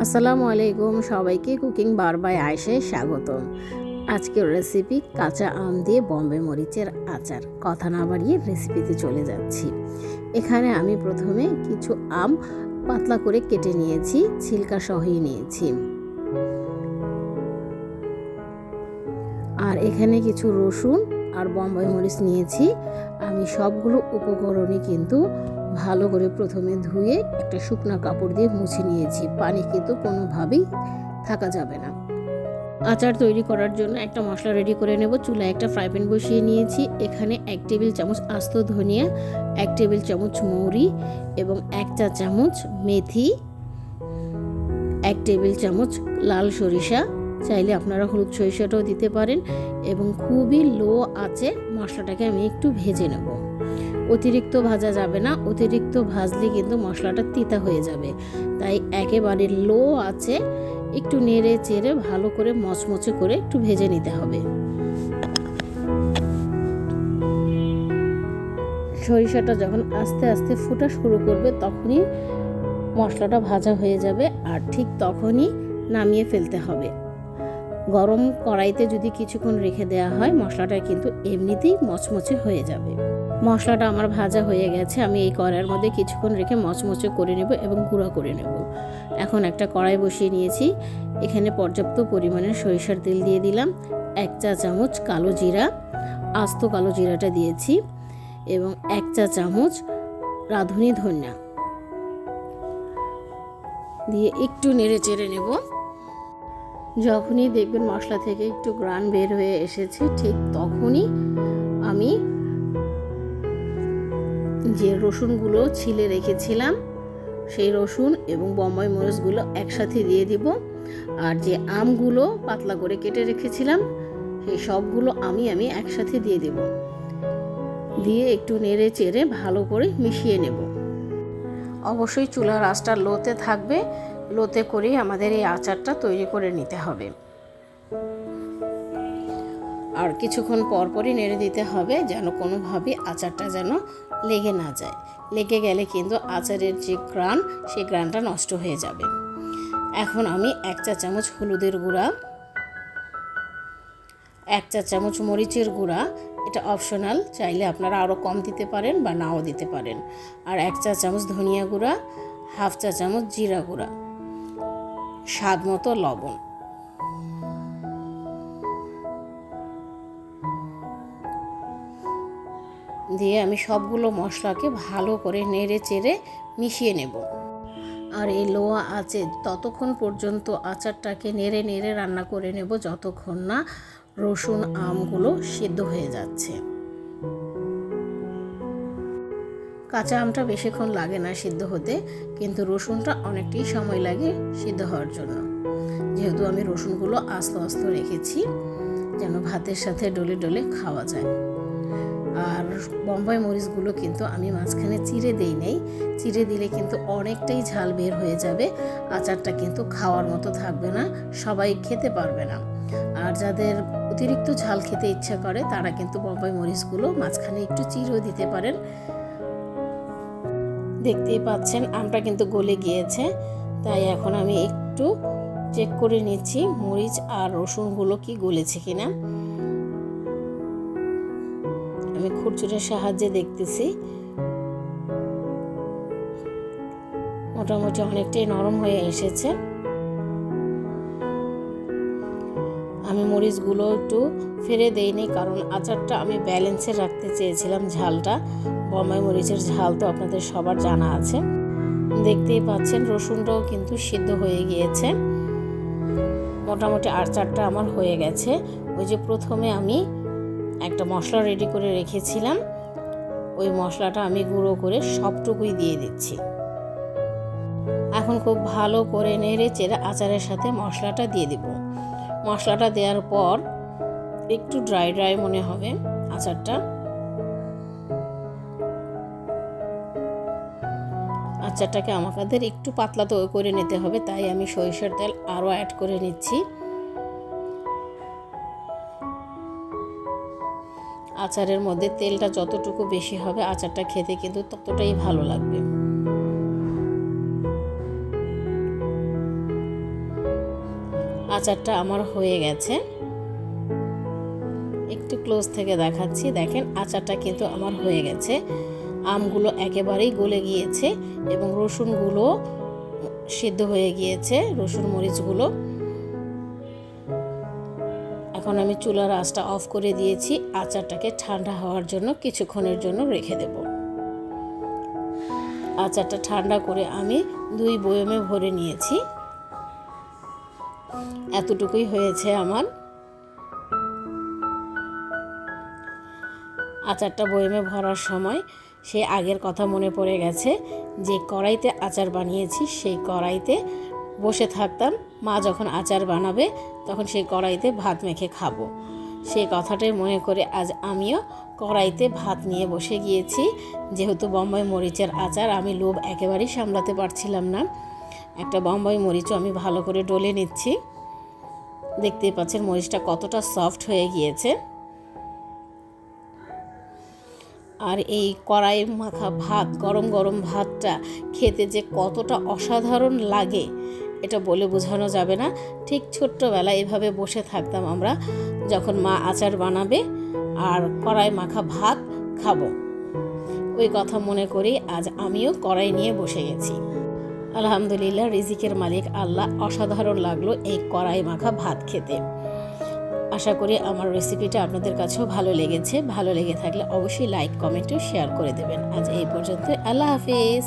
আসসালামু আলাইকুম, সবাইকে কুকিং বার বাই আয়েশায় স্বাগতম। আজকের রেসিপি কাঁচা আম দিয়ে বম্বে মরিচের আচার। কথা না বাড়িয়ে রেসিপিতে চলে যাচ্ছি। এখানে আমি প্রথমে কিছু আম পাতলা করে কেটে নিয়েছি, ছিলকা সহই নিয়েছি। আর এখানে কিছু রসুন আর বম্বে মরিচ নিয়েছি। আমি সবগুলো উপকরণই কিন্তু ভালো করে প্রথমে ধুয়ে একটা শুকনো কাপড় দিয়ে মুছে নিয়েছি। পানি কিন্তু কোনোভাবেই থাকা যাবে না। আচার তৈরি করার জন্য একটা মশলা রেডি করে নেব। চুলায় একটা ফ্রাই প্যান বসিয়ে নিয়েছি। এখানে 1 টেবিল চামচ আস্ত ধনিয়া, 1 টেবিল চামচ মৌরি এবং 1 চা চামচ মেথি, 1 টেবিল চামচ লাল সরিষা, চাইলে আপনারা হলুদ সরিষাটাও দিতে পারেন, এবং খুবই লো আঁচে মশলাটাকে আমি একটু ভেজে নেব। অতিরিক্ত ভাজা যাবে না, অতিরিক্ত ভাজলে কিন্তু মশলাটা তিতা হয়ে যাবে। তাই একেবারে লো আঁচে একটু নেড়ে চেড়ে ভালো করে মচমচে করে একটু ভেজে নিতে হবে। সরিষাটা যখন আস্তে আস্তে ফোটা শুরু করবে তখনই মশলাটা ভাজা হয়ে যাবে, আর ঠিক তখনই নামিয়ে ফেলতে হবে। গরম কড়াইতে যদি কিছুক্ষণ রেখে দেওয়া হয় মশলাটা কিন্তু এমনিতেই মচমচে হয়ে যাবে। মশলাটা আমার ভাজা হয়ে গেছে। আমি এই কড়াইয়ের মধ্যে কিছুক্ষণ রেখে মচমচে করে নেব এবং গুঁড়া করে নেব। এখন একটা কড়াই বসিয়ে নিয়েছি। এখানে পর্যাপ্ত পরিমাণে সরিষার তেল দিয়ে দিলাম। 1 চা চামচ কালো জিরা, আস্ত কালো জিরাটা দিয়েছি, এবং 1 চা চামচ রাঁধুনি ধনিয়া দিয়ে একটু নেড়ে চেড়ে নেব। যখনই দেখবেন মশলা থেকে একটু ঘ্রাণ বের হয়ে এসেছে ঠিক তখনই আমি যে রসুনগুলো ছিলে রেখেছিলাম সেই রসুন এবং বম্বে মরিচগুলো একসাথে দিয়ে দিব। আর যে আমগুলো পাতলা করে কেটে রেখেছিলাম সেই সবগুলো আমি একসাথে দিয়ে দেব। দিয়ে একটু নেড়ে চেড়ে ভালো করে মিশিয়ে নেব। অবশ্যই চুলার আঁচটা লোতে থাকবে। লোতে করেই আমাদের এই আচারটা তৈরি করে নিতে হবে। আর কিছুক্ষণ পরপরই নেড়ে দিতে হবে যেন কোনোভাবে আচারটা যেন লেগে না যায়। লেগে গেলে কিন্তু আচারের যে ঘ্রাণ সেই ঘ্রাণটা নষ্ট হয়ে যাবে। এখন আমি 1 চা চামচ হলুদের গুঁড়া, 1 চা চামচ মরিচের গুঁড়া, এটা অপশনাল, চাইলে আপনারা আরও কম দিতে পারেন বা নাও দিতে পারেন, আর 1 চা চামচ ধনিয়া গুঁড়া, 1/2 চা চামচ জিরা গুঁড়া, স্বাদ মতো লবণ দিয়ে আমি সবগুলো মশলাকে ভালো করে নেড়ে চেড়ে মিশিয়ে নেব। আর এই লোয়া আঁচে ততক্ষণ পর্যন্ত আচারটাকে নেড়ে নেড়ে রান্না করে নেব যতক্ষণ না রসুন আমগুলো সিদ্ধ হয়ে যাচ্ছে। কাঁচা আমটা বেশিক্ষণ লাগে না সিদ্ধ হতে, কিন্তু রসুনটা অনেকটাই সময় লাগে সিদ্ধ হওয়ার জন্য। যেহেতু আমি রসুনগুলো আস্তে আস্তে রেখেছি যেন ভাতের সাথে ডলে ডলে খাওয়া যায়। আর বম্বে মরিচগুলো কিন্তু আমি মাঝখানে চিড়ে দেই নাই। চিড়ে দিলে কিন্তু অনেকটাই ঝাল বের হয়ে যাবে, আচারটা কিন্তু খাওয়ার মতো থাকবে না, সবাই খেতে পারবে না। আর যাদের অতিরিক্ত ঝাল খেতে ইচ্ছা করে তারা কিন্তু বম্বে মরিচগুলো মাঝখানে একটু চিড়েও দিতে পারেন। দেখতেই পাচ্ছেন আমটা কিন্তু গলে গিয়েছে, তাই এখন আমি একটু চেক করে নিচ্ছি মরিচ আর রসুনগুলো কি গলেছে কিনা। আমি খুরচুরের সাহায্যে দেখতেছি, মোটামুটি অনেকটাই নরম হয়ে এসেছে। আমি মরিচগুলো একটু ফেলে দেইনি, কারণ আচারটা আমি ব্যালেন্সে রাখতে চেয়েছিলাম ঝালটা। বম্বে মরিচের ঝাল তো আপনাদের সবার জানা আছে। দেখতেই পাচ্ছেন রসুনটাও কিন্তু সিদ্ধ হয়ে গিয়েছে। মোটামুটি আচারটা আমার হয়ে গেছে। ওই যে প্রথমে আমি একটা মশলা রেডি করে রেখেছিলাম, ওই মশলাটা আমি গুঁড়ো করে সবটুকুই দিয়ে দিচ্ছি। এখন খুব ভালো করে নেড়ে চেড়ে আচারের সাথে মশলাটা দিয়ে দিব। মশলাটা দেওয়ার পর একটু ড্রাই ড্রাই মনে হবে আচারটা। আচারটাকে আমাদের একটু পাতলা তো করে নিতে হবে, তাই আমি সরিষার তেল আরও অ্যাড করে নিচ্ছি। আচারের মধ্যে তেলটা যতটুকু বেশি হবে আচারটা খেতে কিন্তু ততটাই ভালো লাগবে। আচারটা আমার হয়ে গেছে। একটু ক্লোজ থেকে দেখাচ্ছি, দেখেন আচারটা কিন্তু আমার হয়ে গেছে। আমগুলো একেবারেই গলে গিয়েছে এবং রসুনগুলো সিদ্ধ হয়ে গিয়েছে, রসুন মরিচগুলো। এখন আমি চুলার আঁচটা অফ করে দিয়েছি। আচারটাকে ঠান্ডা হওয়ার জন্য কিছুক্ষণের জন্য রেখে দেব। আচারটা ঠান্ডা করে আমি 2 বয়মে ভরে নিয়েছি। এতটুকুই হয়েছে আমার। আচারটা বয়মে ভরার সময় সেই আগের কথা মনে পড়ে গেছে, যে কড়াইতে আচার বানিয়েছি সেই কড়াইতে বসে থাকতাম। মা যখন আচার বানাবে তখন সেই কড়াইতে ভাত মেখে খাবো। সেই কথাটাই মনে করে আজ আমিও কড়াইতে ভাত নিয়ে বসে গিয়েছি। যেহেতু বোম্বাই মরিচের আচার, আমি লোভ একেবারেই সামলাতে পারছিলাম না। একটা বোম্বাই মরিচও আমি ভালো করে ডলে নিচ্ছি। দেখতেই পাচ্ছেন মরিচটা কতটা সফট হয়ে গিয়েছে। আর এই কড়াই মাখা ভাত, গরম গরম ভাতটা খেতে যে কতটা অসাধারণ লাগে এটা বলে বোঝানো যাবে না। ঠিক ছোট্টবেলায় এভাবে বসে থাকতাম আমরা, যখন মা আচার বানাবে আর কড়াই মাখা ভাত খাবো। ওই কথা মনে করি আজ আমিও কড়াই নিয়ে বসে গেছি। আলহামদুলিল্লাহ, রিজিকের মালিক আল্লাহ, অসাধারণ লাগলো এই কড়াই মাখা ভাত খেতে। আশা করি আমার রেসিপিটা আপনাদের কাছেও ভালো লেগেছে। ভালো লেগে থাকলে অবশ্যই লাইক, কমেন্ট ও শেয়ার করে দেবেন। আজ এই পর্যন্ত, আল্লাহ হাফিজ।